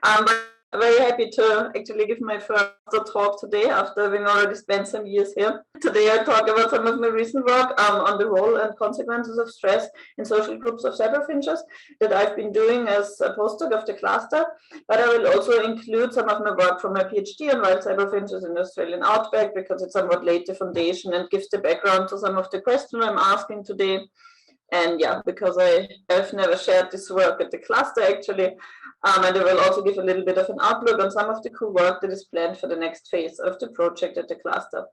I'm very happy to actually give my first talk today after having already spent some years here. Today I talk about some of my recent work on the role and consequences of stress in social groups of Cyberfinches that I've been doing as a postdoc of the cluster, but I will also include some of my work from my PhD on wild Cyberfinches in the Australian outback because it somewhat laid the foundation and gives the background to some of the questions I'm asking today. And yeah, because I have never shared this work at the cluster actually, and I will also give a little bit of an outlook on some of the cool work that is planned for the next phase of the project at the cluster.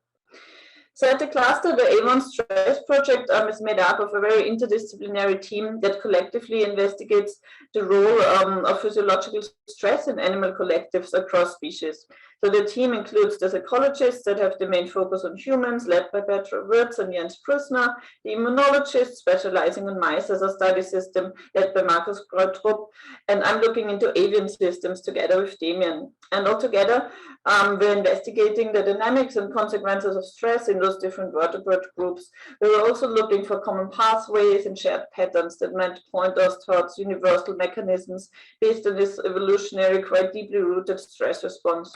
So at the cluster, the AVON stress project is made up of a very interdisciplinary team that collectively investigates the role of physiological stress in animal collectives across species. So the team includes the psychologists that have the main focus on humans, led by Petra Wirtz and Jens Prüssner, the immunologists specializing on mice as a study system, led by Markus Greutrup, and I'm looking into avian systems together with Damien. And altogether, we're investigating the dynamics and consequences of stress in those different vertebrate groups. We're also looking for common pathways and shared patterns that might point us towards universal mechanisms based on this evolutionary, quite deeply rooted stress response.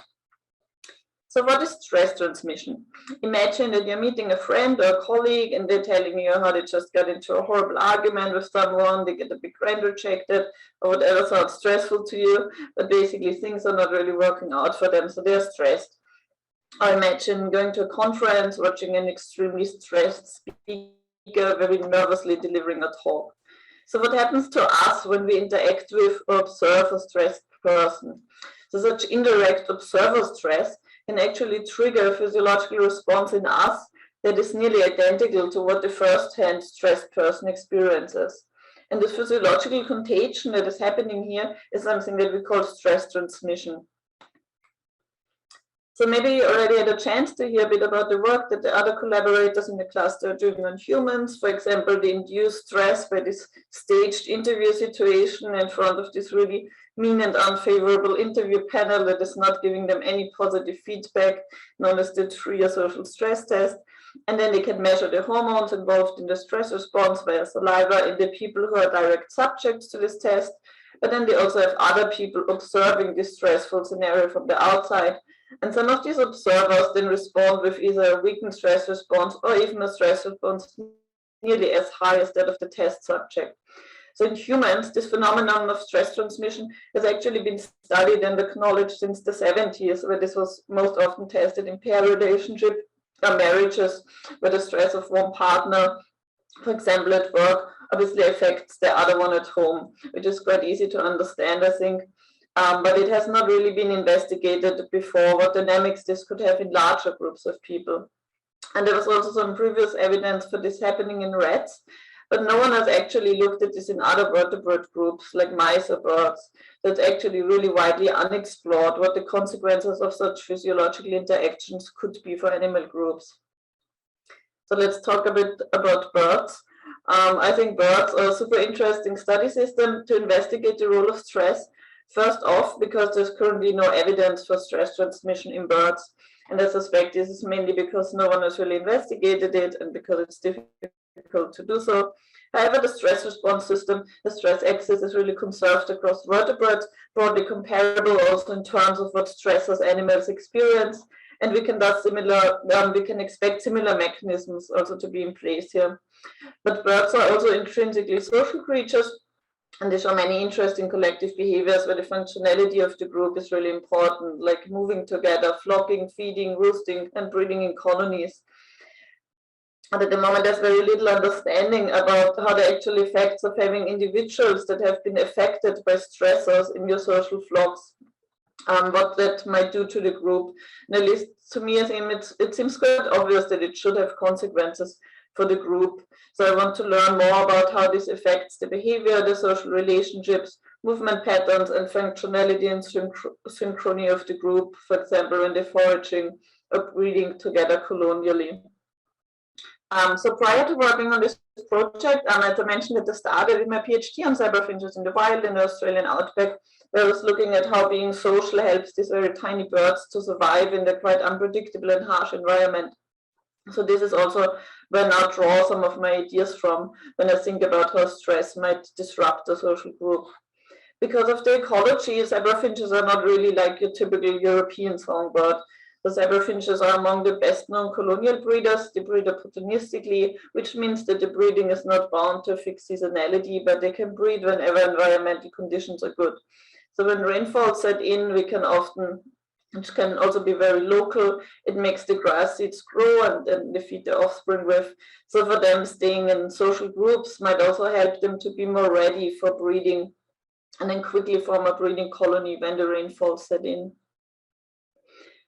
So what is stress transmission? Imagine that you're meeting a friend or a colleague and they're telling you how they just got into a horrible argument with someone, they get a big grant rejected, or whatever sounds stressful to you, but basically things are not really working out for them, so they're stressed. Or imagine going to a conference, watching an extremely stressed speaker very nervously delivering a talk. So what happens to us when we interact with or observe a stressed person? So such indirect observer stress can actually trigger a physiological response in us that is nearly identical to what the first-hand stressed person experiences. And the physiological contagion that is happening here is something that we call stress transmission. So maybe you already had a chance to hear a bit about the work that the other collaborators in the cluster are doing on humans. For example, the induced stress by this staged interview situation in front of this really mean and unfavorable interview panel that is not giving them any positive feedback, known as the Trier social stress test. And then they can measure the hormones involved in the stress response via saliva in the people who are direct subjects to this test. But then they also have other people observing this stressful scenario from the outside. And some of these observers then respond with either a weakened stress response or even a stress response nearly as high as that of the test subject. So in humans, this phenomenon of stress transmission has actually been studied and acknowledged since the 70s, where this was most often tested in pair relationship or marriages, where the stress of one partner, for example, at work, obviously affects the other one at home, which is quite easy to understand, I think. But it has not really been investigated before what dynamics this could have in larger groups of people. And there was also some previous evidence for this happening in rats, but no one has actually looked at this in other vertebrate groups like mice or birds. So it's actually really widely unexplored what the consequences of such physiological interactions could be for animal groups. So let's talk a bit about birds. I think birds are a super interesting study system to investigate the role of stress. First off, because there's currently no evidence for stress transmission in birds. And I suspect this is mainly because no one has really investigated it and because it's difficult to do so. However, the stress response system, the stress axis, is really conserved across vertebrates, broadly comparable also in terms of what stressors animals experience. And we can thus we can expect similar mechanisms also to be in place here. But birds are also intrinsically social creatures, and they show many interesting collective behaviors where the functionality of the group is really important, like moving together, flocking, feeding, roosting, and breeding in colonies. And at the moment, there's very little understanding about how the actual effects of having individuals that have been affected by stressors in your social flocks, what that might do to the group. And at least to me, I think it seems quite obvious that it should have consequences for the group. So I want to learn more about how this affects the behavior, the social relationships, movement patterns, and functionality and synchrony of the group, for example, when they're foraging or breeding together colonially. So prior to working on this project, as I mentioned at the start, I did my PhD on Cyberfinches in the wild in the Australian outback, where I was looking at how being social helps these very tiny birds to survive in the quite unpredictable and harsh environment. So this is also where I now draw some of my ideas from when I think about how stress might disrupt a social group. because of the ecology, Cyberfinches are not really like your typical European songbird. The Cyberfinches are among the best known colonial breeders. They breed opportunistically, which means that the breeding is not bound to a fixed seasonality, but they can breed whenever environmental conditions are good. So when rainfall set in, we can often, which can also be very local, it makes the grass seeds grow and then they feed their offspring with. So for them, staying in social groups might also help them to be more ready for breeding and then quickly form a breeding colony when the rainfall set in.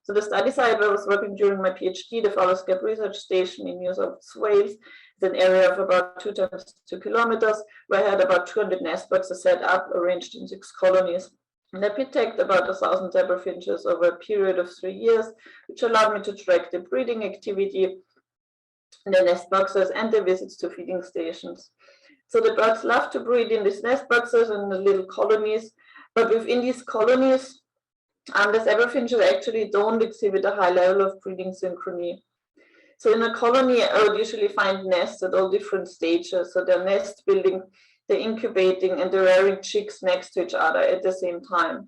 So the study site where I was working during my PhD, the Forest Gap Research Station in New South Wales, is an area of about 2 times 2 kilometers, where I had about 200 nest boxes set up, arranged in 6 colonies. And I picked about 1,000 Cyberfinches over a period of 3 years, which allowed me to track the breeding activity in the nest boxes and the visits to feeding stations. So the birds love to breed in these nest boxes and the little colonies, but within these colonies, the Cyberfinches actually don't exhibit a high level of breeding synchrony. So in a colony, I would usually find nests at all different stages. So they're nest building, they're incubating, and they're rearing chicks next to each other at the same time.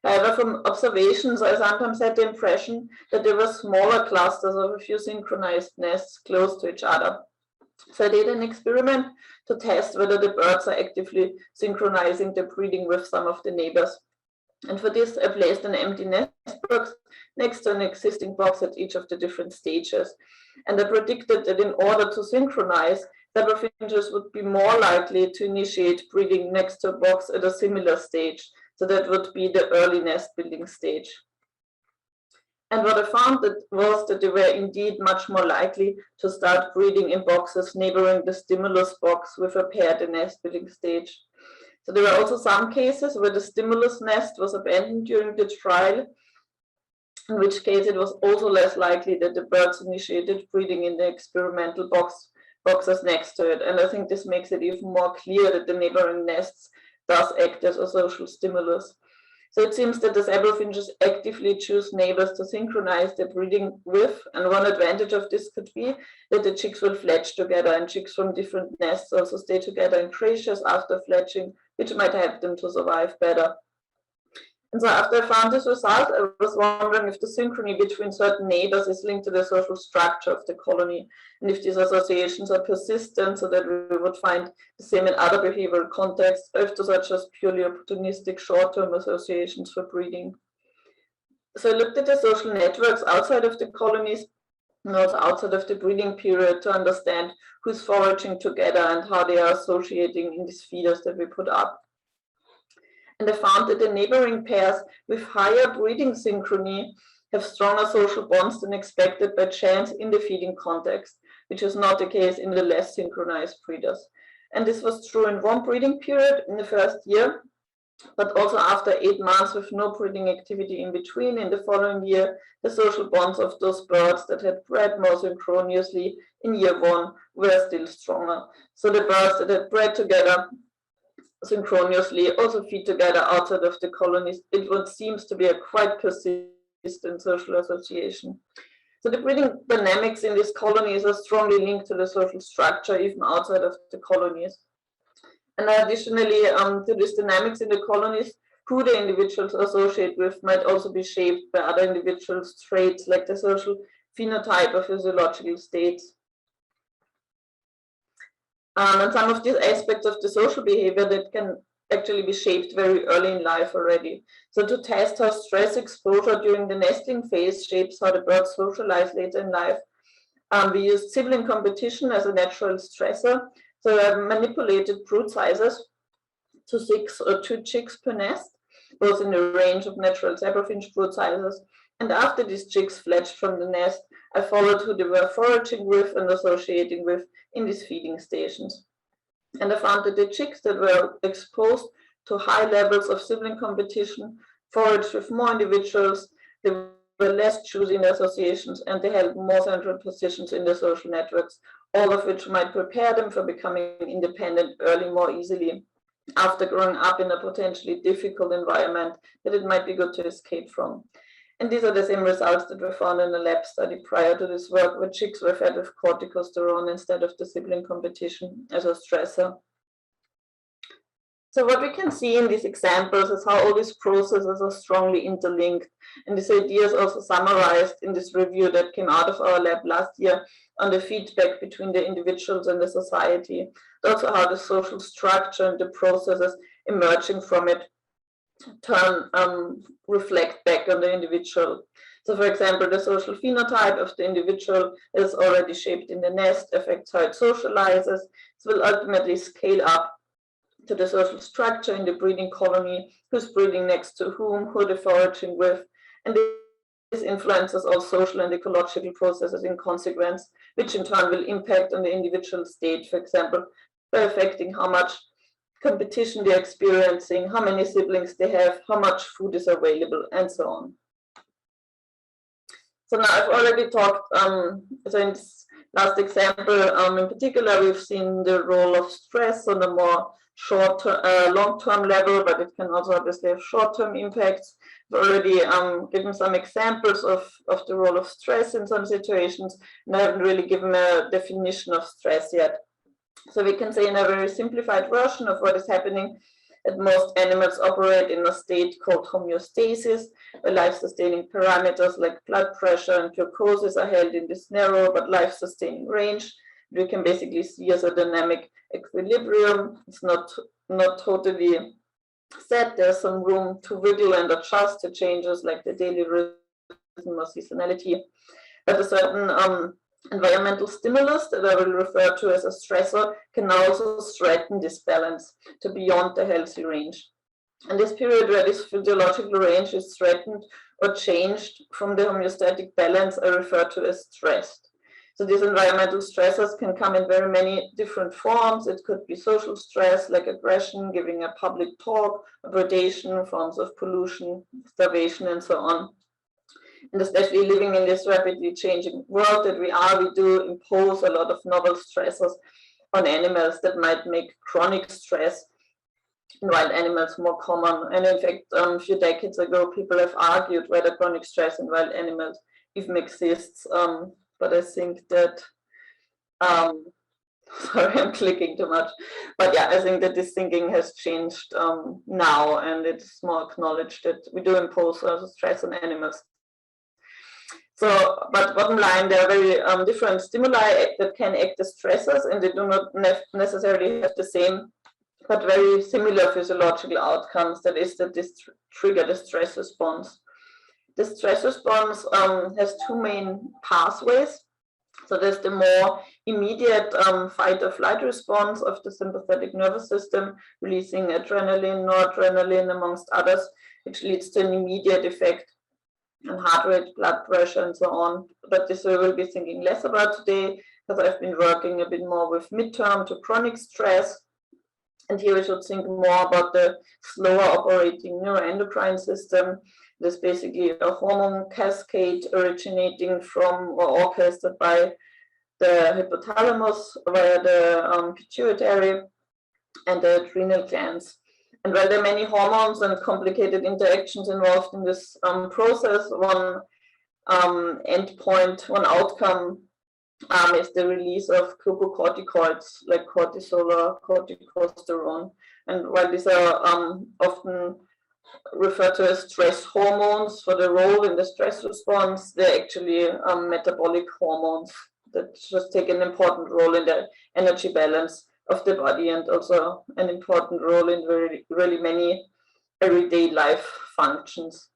However, from observations, I sometimes had the impression that there were smaller clusters of a few synchronized nests close to each other. So I did an experiment to test whether the birds are actively synchronizing their breeding with some of the neighbors. And for this, I placed an empty nest box next to an existing box at each of the different stages. And I predicted that in order to synchronize, Cyberfinches would be more likely to initiate breeding next to a box at a similar stage. So that would be the early nest building stage. And what I found was that they were indeed much more likely to start breeding in boxes neighboring the stimulus box with a paired nest building stage. So there were also some cases where the stimulus nest was abandoned during the trial, in which case it was also less likely that the birds initiated breeding in the experimental boxes next to it. And I think this makes it even more clear that the neighboring nests does act as a social stimulus. So it seems that the Cyberfinches actively choose neighbors to synchronize their breeding with, and one advantage of this could be that the chicks will fledge together, and chicks from different nests also stay together in creches after fledging, which might help them to survive better. And so after I found this result, I was wondering if the synchrony between certain neighbors is linked to the social structure of the colony, and if these associations are persistent so that we would find the same in other behavioral contexts, or if those are just purely opportunistic short-term associations for breeding. So I looked at the social networks outside of the colonies and also outside of the breeding period to understand who's foraging together and how they are associating in these feeders that we put up. And I found that the neighboring pairs with higher breeding synchrony have stronger social bonds than expected by chance in the feeding context, which is not the case in the less synchronized breeders. And this was true in one breeding period in the first year, but also after 8 months with no breeding activity in between in the following year, the social bonds of those birds that had bred more synchronously in year 1 were still stronger. So the birds that had bred together synchronously also feed together outside of the colonies. It seems to be a quite persistent social association. So the breeding dynamics in these colonies are strongly linked to the social structure even outside of the colonies. And additionally, to these dynamics in the colonies, who the individuals associate with might also be shaped by other individuals' traits like the social phenotype or physiological states. And some of these aspects of the social behavior that can actually be shaped very early in life already. So to test how stress exposure during the nesting phase shapes how the birds socialize later in life, we used sibling competition as a natural stressor. So I manipulated brood sizes to 6 or 2 chicks per nest, both in the range of natural Cyberfinch brood sizes. And after these chicks fledged from the nest, I followed who they were foraging with and associating with in these feeding stations. And I found that the chicks that were exposed to high levels of sibling competition foraged with more individuals, they were less choosy in their associations, and they held more central positions in their social networks, all of which might prepare them for becoming independent early more easily after growing up in a potentially difficult environment that it might be good to escape from. And these are the same results that were found in a lab study prior to this work, where chicks were fed with corticosterone instead of the sibling competition as a stressor. So what we can see in these examples is how all these processes are strongly interlinked. And this idea is also summarized in this review that came out of our lab last year on the feedback between the individuals and the society. Also how the social structure and the processes emerging from it reflect back on the individual. So for example, the social phenotype of the individual is already shaped in the nest, affects how it socializes. It will ultimately scale up to the social structure in the breeding colony, who's breeding next to whom, who they're foraging with, and this influences all social and ecological processes in consequence, which in turn will impact on the individual state, for example, by affecting how much competition they're experiencing, how many siblings they have, how much food is available, and so on. So now I've already talked, so in this last example, in particular, we've seen the role of stress on a more long-term level, but it can also obviously have short-term impacts. I've already given some examples of the role of stress in some situations, and I haven't really given a definition of stress yet. So we can say in a very simplified version of what is happening, that most animals operate in a state called homeostasis, where life-sustaining parameters like blood pressure and glucose are held in this narrow but life-sustaining range. We can basically see as a dynamic equilibrium. It's not totally set. There's some room to wiggle and adjust to changes like the daily rhythm or seasonality. But a certain environmental stimulus that I will refer to as a stressor can also threaten this balance to beyond the healthy range. And this period where this physiological range is threatened or changed from the homeostatic balance I refer to as stressed. So these environmental stressors can come in very many different forms. It could be social stress like aggression, giving a public talk, predation, forms of pollution, starvation, and so on. And especially living in this rapidly changing world that we do impose a lot of novel stressors on animals that might make chronic stress in wild animals more common. And in fact, a few decades ago, people have argued whether chronic stress in wild animals even exists. But I think that, sorry, I'm clicking too much. But yeah, I think that this thinking has changed now, and it's more acknowledged that we do impose stress on animals. So, but bottom line, there are very different stimuli that can act as stressors, and they do not necessarily have the same, but very similar physiological outcomes. That is, that this trigger the stress response. The stress response has two main pathways. So there's the more immediate fight or flight response of the sympathetic nervous system, releasing adrenaline, noradrenaline, amongst others, which leads to an immediate effect on heart rate, blood pressure, and so on. But this we will be thinking less about today, because I've been working a bit more with midterm to chronic stress. And here we should think more about the slower operating neuroendocrine system. There's basically a hormone cascade originating from or orchestrated by the hypothalamus via the pituitary and the adrenal glands. And while there are many hormones and complicated interactions involved in this process, one endpoint, one outcome is the release of glucocorticoids like cortisol or corticosterone. And while these are often referred to as stress hormones for the role in the stress response, they're actually metabolic hormones that just take an important role in the energy balance of the body, and also an important role in really many everyday life functions.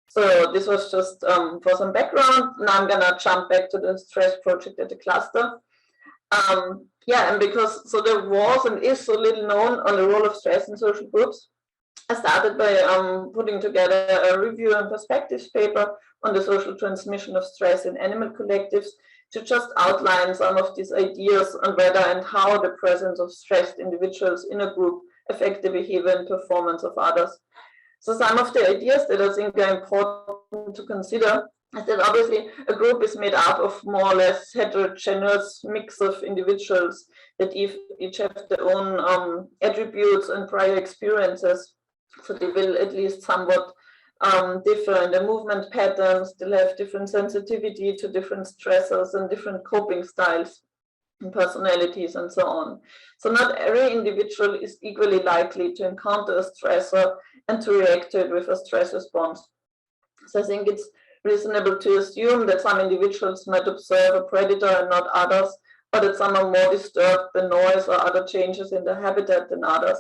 So this was just for some background. Now I'm gonna jump back to the stress project at the cluster. Yeah, and because so there was and is so little known on the role of stress in social groups, I started by putting together a review and perspectives paper on the social transmission of stress in animal collectives to just outline some of these ideas on whether and how the presence of stressed individuals in a group affect the behavior and performance of others. So some of the ideas that I think are important to consider is that obviously a group is made up of more or less heterogeneous mix of individuals that each have their own attributes and prior experiences. So they will at least somewhat differ in the movement patterns. They'll have different sensitivity to different stressors and different coping styles. personalities, and so on. So not every individual is equally likely to encounter a stressor and to react to it with a stress response. So I think it's reasonable to assume that some individuals might observe a predator and not others, or that some are more disturbed by noise or other changes in their habitat than others.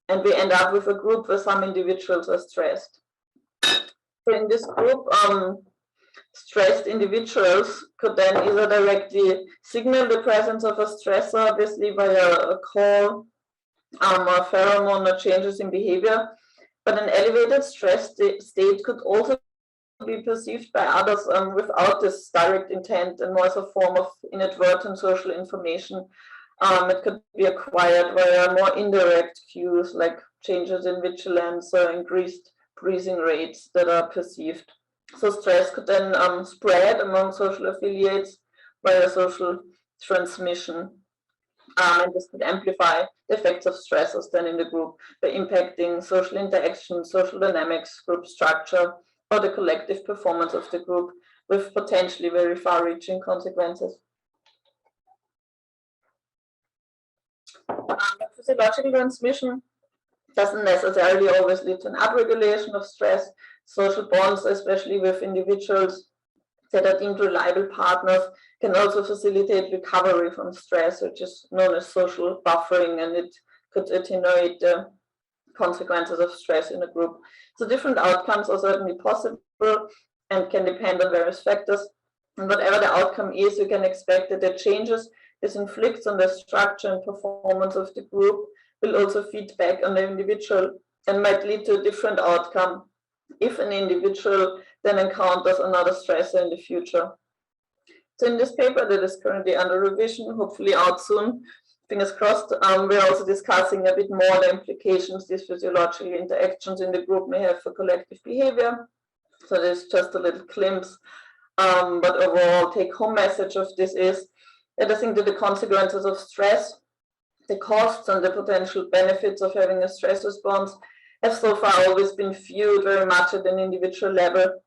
And we end up with a group where some individuals are stressed. So in this group, stressed individuals could then either directly signal the presence of a stressor, obviously via a call or pheromone or changes in behavior, but an elevated stress state could also be perceived by others without this direct intent and more as a form of inadvertent social information. It could be acquired via more indirect cues like changes in vigilance or increased breathing rates that are perceived. So stress could then spread among social affiliates via social transmission. And this could amplify the effects of stressors then in the group by impacting social interaction, social dynamics, group structure, or the collective performance of the group with potentially very far-reaching consequences. Physiological transmission doesn't necessarily always lead to an upregulation of stress. Social bonds, especially with individuals that are deemed reliable partners, can also facilitate recovery from stress, which is known as social buffering, and it could attenuate the consequences of stress in a group. So different outcomes are certainly possible and can depend on various factors. And whatever the outcome is, you can expect that the changes this inflicts on the structure and performance of the group will also feed back on the individual and might lead to a different outcome if an individual then encounters another stressor in the future. So in this paper that is currently under revision, hopefully out soon, fingers crossed, we're also discussing a bit more the implications these physiological interactions in the group may have for collective behavior. So there's just a little glimpse, but overall take-home message of this is that I think that the consequences of stress, the costs and the potential benefits of having a stress response have so far always been viewed very much at an individual level,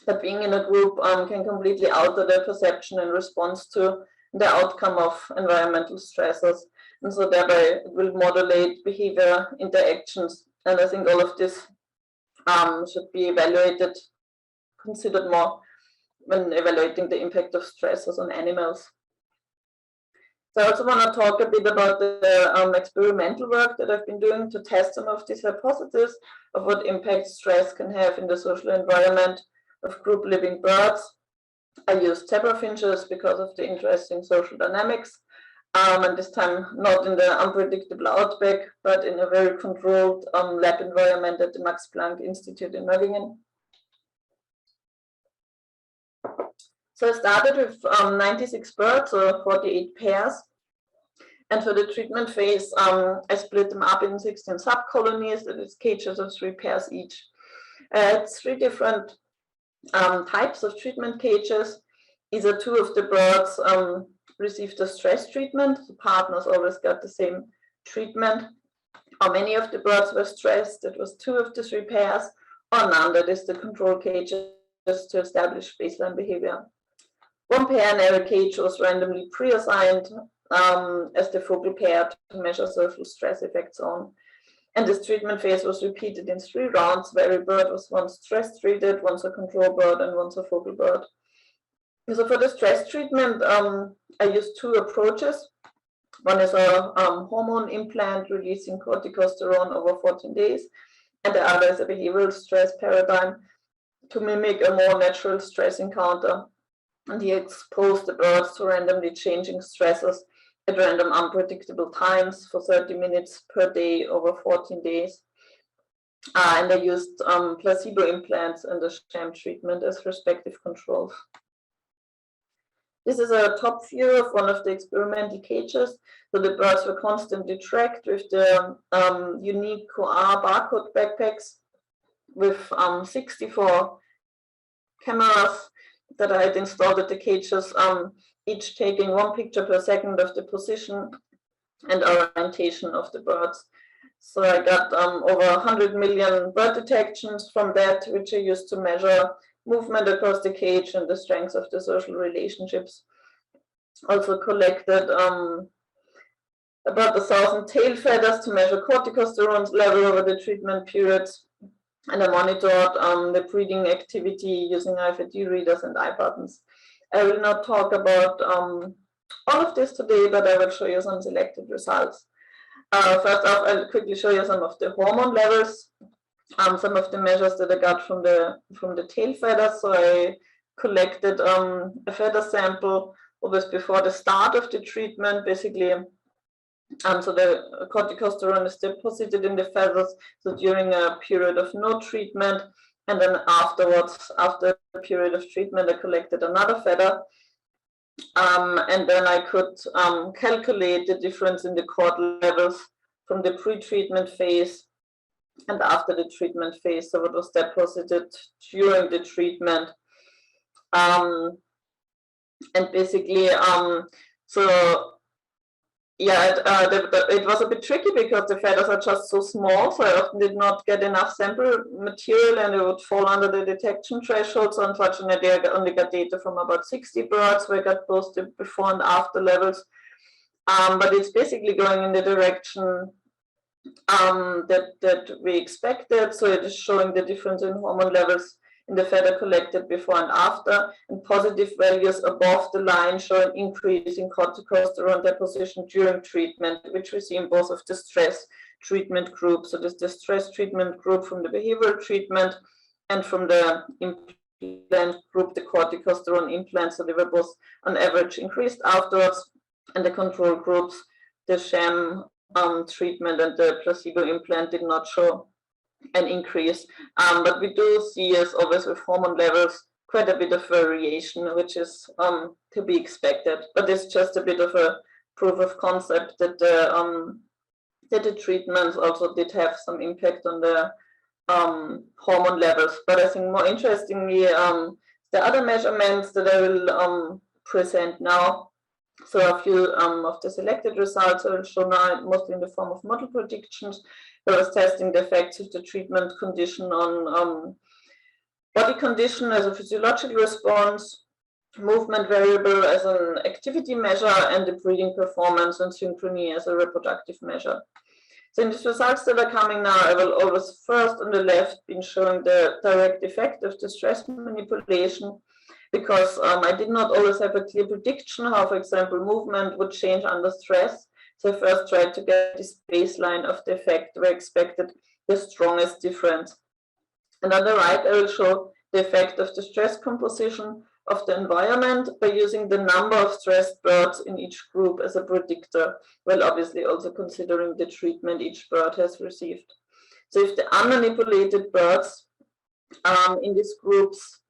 but being in a group can completely alter the perception and response to the outcome of environmental stressors, and so thereby it will modulate behavior interactions. And I think all of this should be evaluated, considered more when evaluating the impact of stressors on animals. So I also want to talk a bit about the experimental work that I've been doing to test some of these hypotheses of what impact stress can have in the social environment of group living birds. I used Cyberfinches because of the interesting social dynamics, and this time not in the unpredictable outback, but in a very controlled lab environment at the Max Planck Institute in Möllingen. So I started with 96 birds, or 48 pairs. And for the treatment phase, I split them up in 16 subcolonies, that is cages of 3 pairs each. I had 3 different types of treatment cages. Either 2 of the birds received a stress treatment, the partners always got the same treatment. Or many of the birds were stressed, that was 2 of the 3 pairs, or none, that is the control cages to establish baseline behavior. 1 pair in every cage was randomly pre-assigned as the focal pair to measure social stress effects on. And this treatment phase was repeated in 3 rounds, where every bird was once stress treated, once a control bird, and once a focal bird. So for the stress treatment, I used 2 approaches. One is a hormone implant releasing corticosterone over 14 days, and the other is a behavioral stress paradigm to mimic a more natural stress encounter. And he exposed the birds to randomly changing stressors at random unpredictable times for 30 minutes per day over 14 days. And I used placebo implants and a sham treatment as respective controls. This is a top view of one of the experimental cages. So the birds were constantly tracked with the unique QR barcode backpacks with 64 cameras that I had installed at the cages, each taking 1 picture per second of the position and orientation of the birds. So I got over 100 million bird detections from that, which I used to measure movement across the cage and the strength of the social relationships. also collected about 1,000 tail feathers to measure corticosterone's level over the treatment periods. And I monitored the breeding activity using RFID readers and eye buttons. I will not talk about all of this today, but I will show you some selected results. First off, I'll quickly show you some of the hormone levels, some of the measures that I got from the tail feathers. So I collected a feather sample always before the start of the treatment, basically. So the corticosterone is deposited in the feathers, so during a period of no treatment, and then afterwards, after a period of treatment, I collected another feather, and then I could calculate the difference in the cord levels from the pre-treatment phase and after the treatment phase, so what was deposited during the treatment. And basically, so yeah, it was a bit tricky because the feathers are just so small, so I often did not get enough sample material and it would fall under the detection threshold. So unfortunately, I only got data from about 60 birds where I got both the before and after levels. But it's basically going in the direction that we expected. So it is showing the difference in hormone levels in the feather collected before and after, and positive values above the line show an increase in corticosterone deposition during treatment, which we see in both of the stress treatment groups. So there's the stress treatment group from the behavioral treatment, and from the implant group, the corticosterone implants. So they were both on average increased afterwards, and the control groups, the sham treatment and the placebo implant, did not show an increase, but we do see, as always with hormone levels, quite a bit of variation, which is to be expected. But it's just a bit of a proof of concept that the treatments also did have some impact on the hormone levels. But I think more interestingly, the other measurements that I will present now. So a few of the selected results I will show now, mostly in the form of model predictions. I was testing the effects of the treatment condition on body condition as a physiological response, movement variable as an activity measure, and the breeding performance and synchrony as a reproductive measure. So in these results that are coming now, I will always first on the left be showing the direct effect of the stress manipulation, because I did not always have a clear prediction how, for example, movement would change under stress. So I first tried to get this baseline of the effect where I expected the strongest difference. And on the right, I will show the effect of the stress composition of the environment by using the number of stressed birds in each group as a predictor, while obviously also considering the treatment each bird has received. So if the unmanipulated birds in these groups,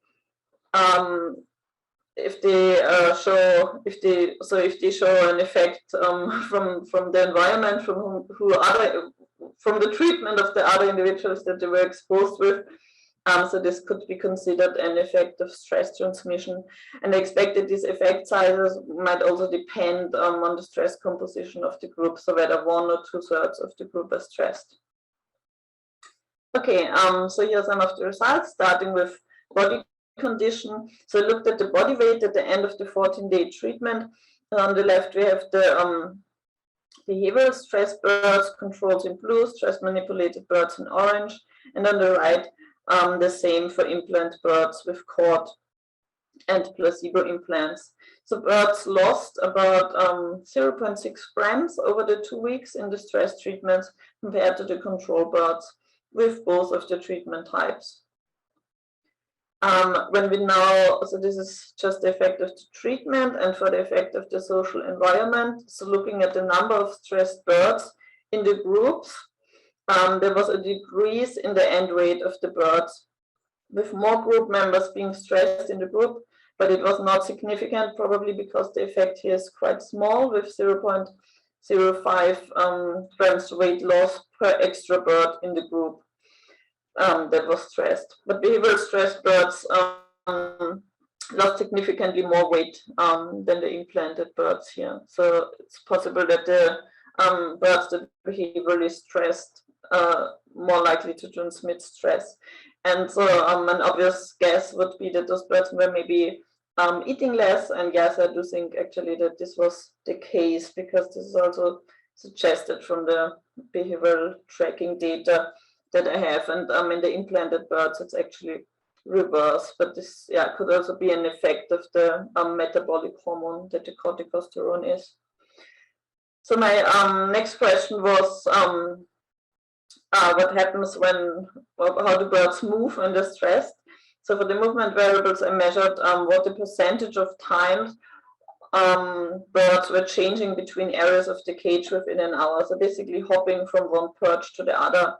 if they show an effect from the environment, from the treatment of the other individuals that they were exposed with, so this could be considered an effect of stress transmission. And I expect that these effect sizes might also depend on the stress composition of the group, so whether 1 or 2/3 of the group are stressed. Okay, so here are some of the results, starting with body condition. So I looked at the body weight at the end of the 14-day treatment. On the left, we have the behavioral stress birds, controls in blue, stress manipulated birds in orange, and on the right, the same for implant birds with cord and placebo implants. So birds lost about 0.6 grams over the 2 weeks in the stress treatments compared to the control birds with both of the treatment types. When we now, so this is just the effect of the treatment, and for the effect of the social environment, so looking at the number of stressed birds in the groups, there was a decrease in the end weight of the birds, with more group members being stressed in the group, but it was not significant, probably because the effect here is quite small, with 0.05 grams weight loss per extra bird in the group that was stressed. But behavioral stressed birds lost significantly more weight than the implanted birds here. So it's possible that the birds that behaviorally stressed are more likely to transmit stress. And so an obvious guess would be that those birds were maybe eating less. And yes, I do think actually that this was the case, because this is also suggested from the behavioral tracking data that I have. And in the implanted birds, it's actually reverse, but this could also be an effect of the metabolic hormone that the corticosterone is. So my next question was what happens when, how do birds move when they're stressed? So for the movement variables, I measured what the percentage of times birds were changing between areas of the cage within an hour. So basically hopping from one perch to the other.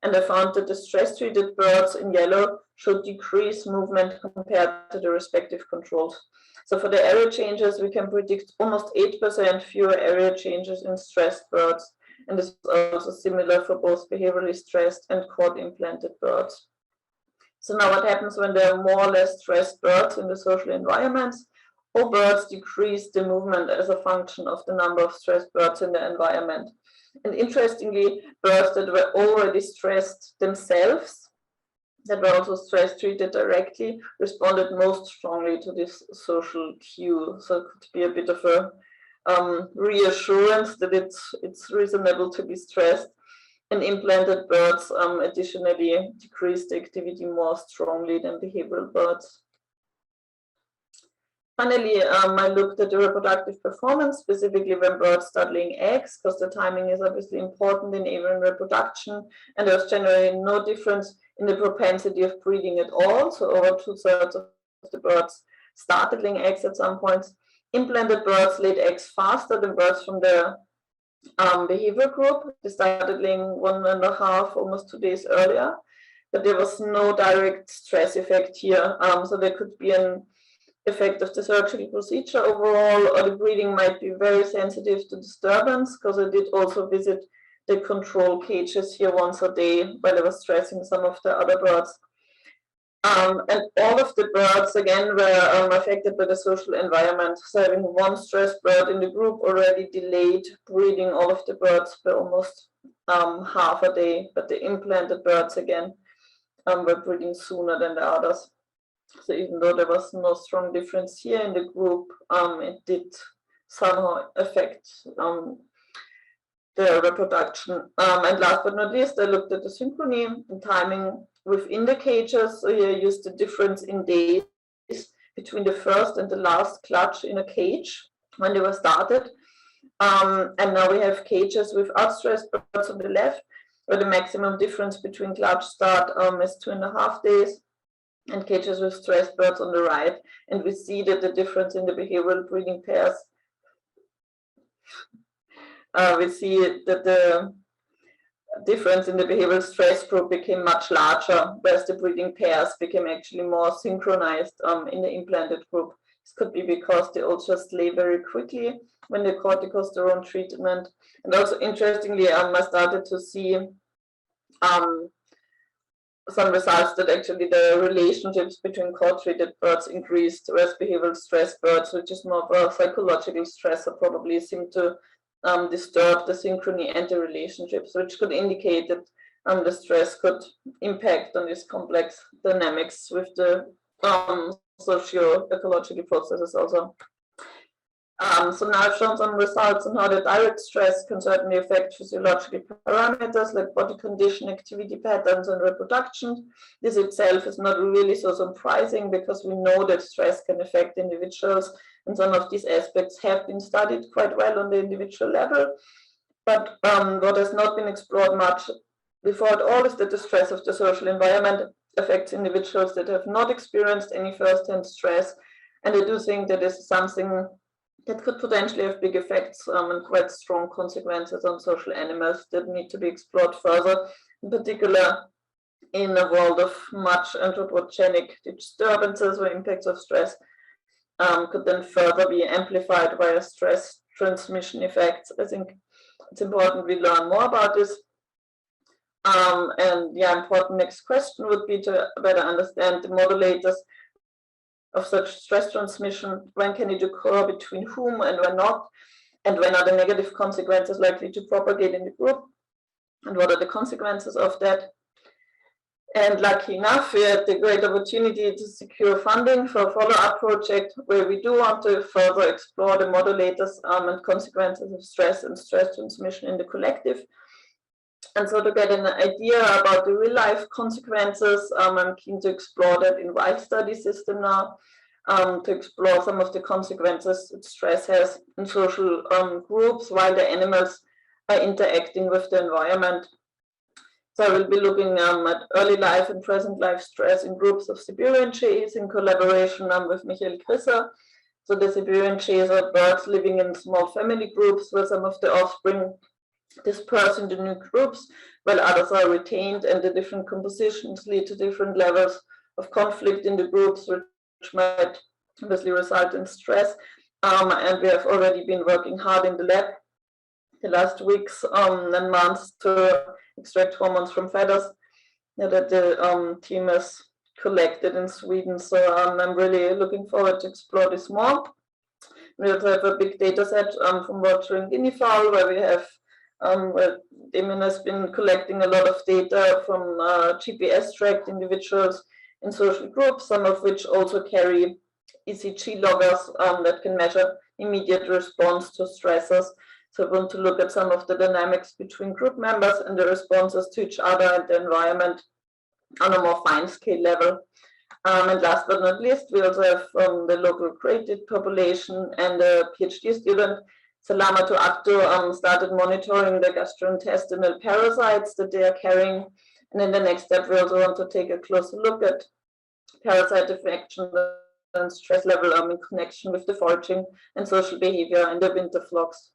And I found that the stress-treated birds in yellow showed decreased movement compared to the respective controls. So for the area changes, we can predict almost 8% fewer area changes in stressed birds. And this is also similar for both behaviorally stressed and cord-implanted birds. So now what happens when there are more or less stressed birds in the social environments? All birds decrease the movement as a function of the number of stressed birds in the environment. And interestingly, birds that were already stressed themselves, that were also stress treated directly, responded most strongly to this social cue. So it could be a bit of a reassurance that it's reasonable to be stressed. And implanted birds additionally decrease the activity more strongly than behavioral birds. Finally, I looked at the reproductive performance, specifically when birds start laying eggs, because the timing is obviously important in AVON reproduction, and there was generally no difference in the propensity of breeding at all. So over 2/3 of the birds started laying eggs at some points. Implanted birds laid eggs faster than birds from the behavior group. They started laying 1.5, almost 2 days earlier, but there was no direct stress effect here. So there could be an effect of the surgical procedure overall, or the breeding might be very sensitive to disturbance, because I did also visit the control cages here once a day while I was stressing some of the other birds. And all of the birds, again, were affected by the social environment. So having one stressed bird in the group already delayed breeding all of the birds by almost half a day. But the implanted birds, again, were breeding sooner than the others. So even though there was no strong difference here in the group, it did somehow affect the reproduction. And last but not least, I looked at the synchrony and timing within the cages. So here I used the difference in days between the first and the last clutch in a cage when they were started. And now we have cages with outstressed birds on the left, where the maximum difference between clutch start is 2.5 days, and cages with stressed birds on the right. And we see that the difference in the behavioral breeding pairs, we see that the difference in the behavioral stress group became much larger, whereas the breeding pairs became actually more synchronized in the implanted group. This could be because they all just lay very quickly when the corticosterone treatment. And also interestingly, I started to see some results that actually the relationships between cord-treated birds increased, whereas behavioral stress birds, which is more of a psychological stressor, probably seem to disturb the synchrony and the relationships, which could indicate that the stress could impact on these complex dynamics with the socio-ecological processes also. So now I've shown some results on how the direct stress can certainly affect physiological parameters like body condition, activity patterns, and reproduction. This itself is not really so surprising, because we know that stress can affect individuals, and some of these aspects have been studied quite well on the individual level. But what has not been explored much before at all is that the stress of the social environment affects individuals that have not experienced any first-hand stress. And I do think that this is something that could potentially have big effects and quite strong consequences on social animals that need to be explored further, in particular in a world of much anthropogenic disturbances where impacts of stress could then further be amplified via stress transmission effects. I think it's important we learn more about this. And important next question would be to better understand the modulators of such stress transmission. When can it occur, between whom and when not, and when are the negative consequences likely to propagate in the group, and what are the consequences of that? And lucky enough, we had the great opportunity to secure funding for a follow-up project where we do want to further explore the modulators and consequences of stress and stress transmission in the collective. And so to get an idea about the real-life consequences, I'm keen to explore that in wild study system now, to explore some of the consequences that stress has in social groups while the animals are interacting with the environment. So I will be looking at early life and present life stress in groups of Cyberfinches in collaboration with Michael Grisser. So the Cyberfinches are birds living in small family groups where some of the offspring disperse into new groups, while others are retained, and the different compositions lead to different levels of conflict in the groups, which might obviously result in stress. And we have already been working hard in the lab the last weeks and months to extract hormones from feathers that the team has collected in Sweden. So I'm really looking forward to explore this more. We also have a big data set from watering guinea fowl, where we have where Damien has been collecting a lot of data from GPS tracked individuals in social groups, some of which also carry ECG loggers that can measure immediate response to stressors. So I want to look at some of the dynamics between group members and the responses to each other and the environment on a more fine scale level. And last but not least, we also have the local created population and a PhD student, Salama to Akto, started monitoring the gastrointestinal parasites that they are carrying. And in the next step, we also want to take a closer look at parasite infection and stress level in connection with the foraging and social behavior in the winter flocks.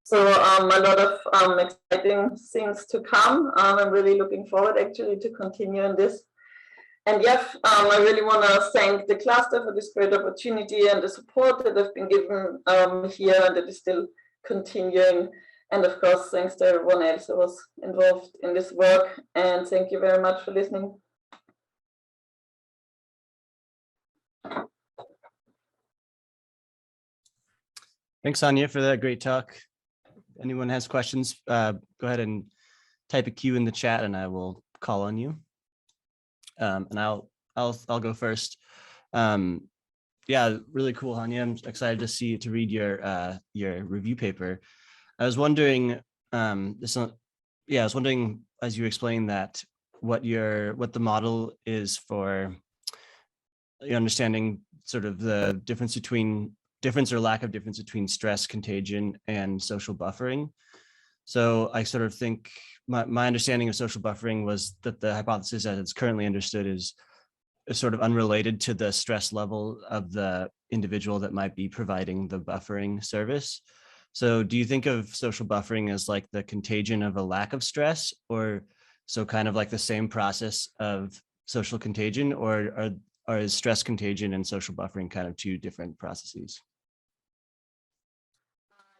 So a lot of exciting things to come. I'm really looking forward actually to continue in this. And yes, I really want to thank the cluster for this great opportunity and the support that have been given here and that is still continuing. And of course, thanks to everyone else who was involved in this work. And thank you very much for listening. Thanks, Hanja, for that great talk. If anyone has questions, go ahead and type a Q in the chat and I will call on you. And I'll go first. Yeah, really cool, Hanja. I'm excited to read your review paper. I was wondering, I was wondering as you explained that what the model is for your understanding sort of the difference or lack of difference between stress contagion and social buffering. So I sort of think my understanding of social buffering was that the hypothesis as it's currently understood is sort of unrelated to the stress level of the individual that might be providing the buffering service. So do you think of social buffering as like the contagion of a lack of stress, or so kind of like the same process of social contagion, or is stress contagion and social buffering kind of two different processes?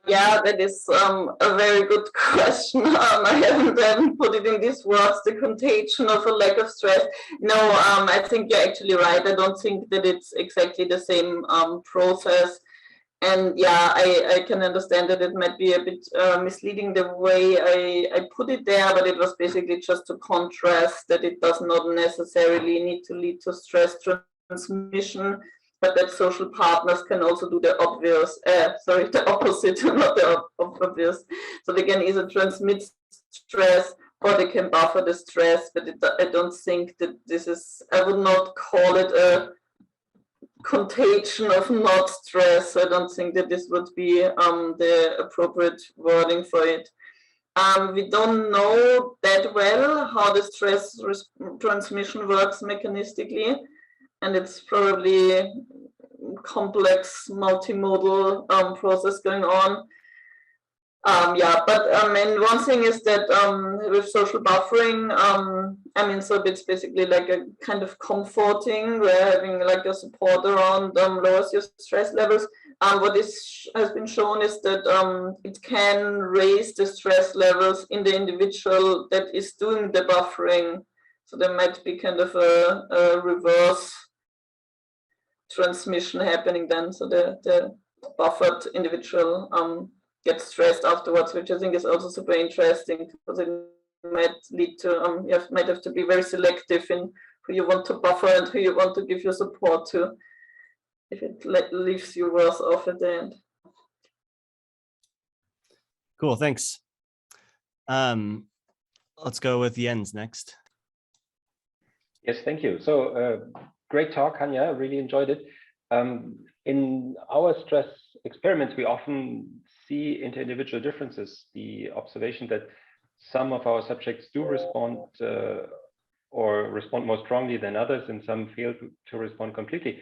Yeah, that is a very good question. I haven't put it in these words, the contagion of a lack of stress. No, I think you're actually right. I don't think that it's exactly the same process. And yeah, I can understand that it might be a bit misleading the way I put it there, but it was basically just to contrast that it does not necessarily need to lead to stress transmission, but that social partners can also do the opposite, not the obvious. So they can either transmit stress or they can buffer the stress, but I don't think that this is, I would not call it a contagion of not stress. I don't think that this would be the appropriate wording for it. We don't know that well how the stress transmission works mechanistically, and it's probably complex multimodal process going on. And one thing is that with social buffering, so it's basically like a kind of comforting, where having like a support around lowers your stress levels. What has been shown is that it can raise the stress levels in the individual that is doing the buffering. So there might be kind of a reverse transmission happening then. So the buffered individual gets stressed afterwards, which I think is also super interesting, because it might lead to you might have to be very selective in who you want to buffer and who you want to give your support to, if it leaves you worse off at the end. Cool, thanks. Let's go with Jens next. Yes, thank you. So great talk, Hanja. Really enjoyed it. In our stress experiments, we often see inter-individual differences. The observation that some of our subjects do respond or respond more strongly than others, and some fail to respond completely.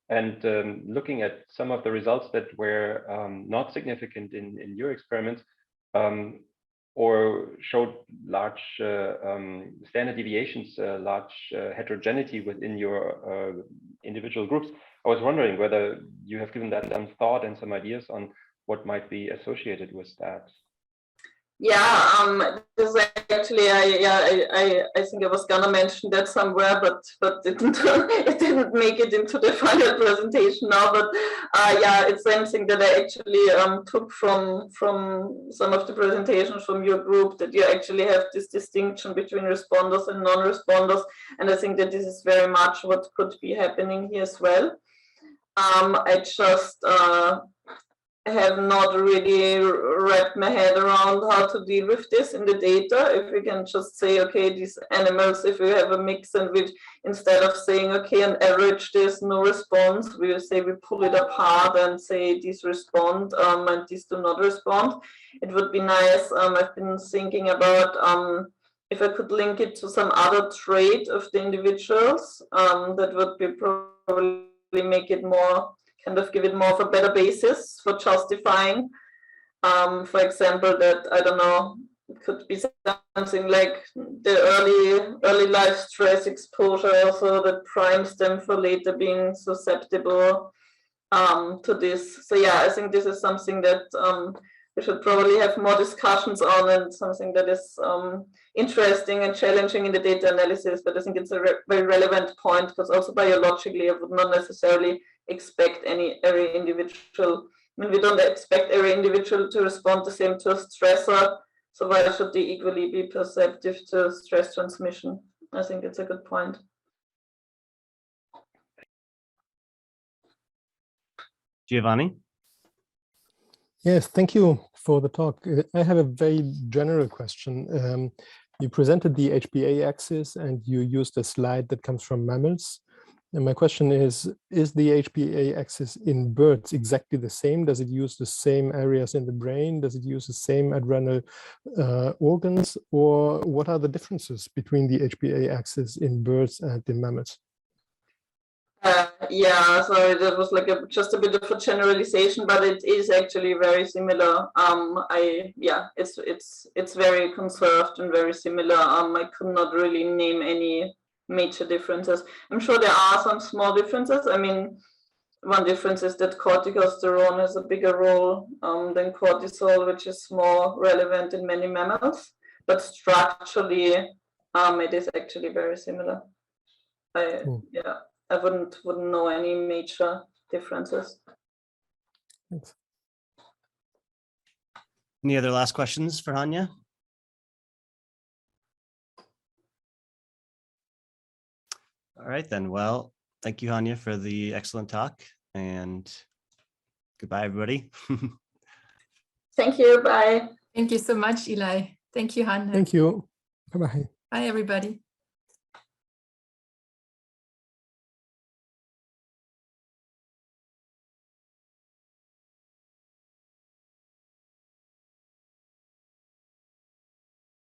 And looking at some of the results that were not significant in your experiments, or showed large standard deviations, large heterogeneity within your individual groups. I was wondering whether you have given that some thought and some ideas on what might be associated with that. Yeah, this is actually I think I was gonna mention that somewhere, but it didn't make it into the final presentation now. But yeah, it's something that I actually took from some of the presentations from your group, that you actually have this distinction between responders and non-responders, and I think that this is very much what could be happening here as well. I just have not really wrapped my head around how to deal with this in the data. If we can just say, okay, these animals, if we have a mix and we, instead of saying, okay, on average there's no response, we will say we pull it apart and say these respond and these do not respond. It would be nice. I've been thinking about if I could link it to some other trait of the individuals, that would be probably make it more, kind of give it more of a better basis for justifying. For example, that, I don't know, it could be something like the early life stress exposure also that primes them for later being susceptible to this. So yeah, I think this is something that we should probably have more discussions on, and something that is interesting and challenging in the data analysis. But I think it's a very relevant point, because also biologically I would not necessarily expect every individual. I mean, we don't expect every individual to respond the same to a stressor, so why should they equally be perceptive to stress transmission? I think it's a good point. Giovanni? Yes, thank you for the talk. I have a very general question. You presented the HBA axis and you used a slide that comes from mammals. And my question is the HBA axis in birds exactly the same? Does it use the same areas in the brain? Does it use the same adrenal organs? Or what are the differences between the HBA axis in birds and in mammals? Yeah, sorry, that was like just a bit of a generalization, but it is actually very similar. Yeah, it's very conserved and very similar. I could not really name any major differences. I'm sure there are some small differences. I mean, one difference is that corticosterone has a bigger role than cortisol, which is more relevant in many mammals, but structurally it is actually very similar. Yeah, I wouldn't know any major differences. Thanks. Any other last questions for Hanja? All right, then. Well, thank you, Hanja, for the excellent talk, and goodbye, everybody. Thank you. Bye. Thank you so much, Eli. Thank you, Hanja. Thank you. Bye-bye. Bye, everybody.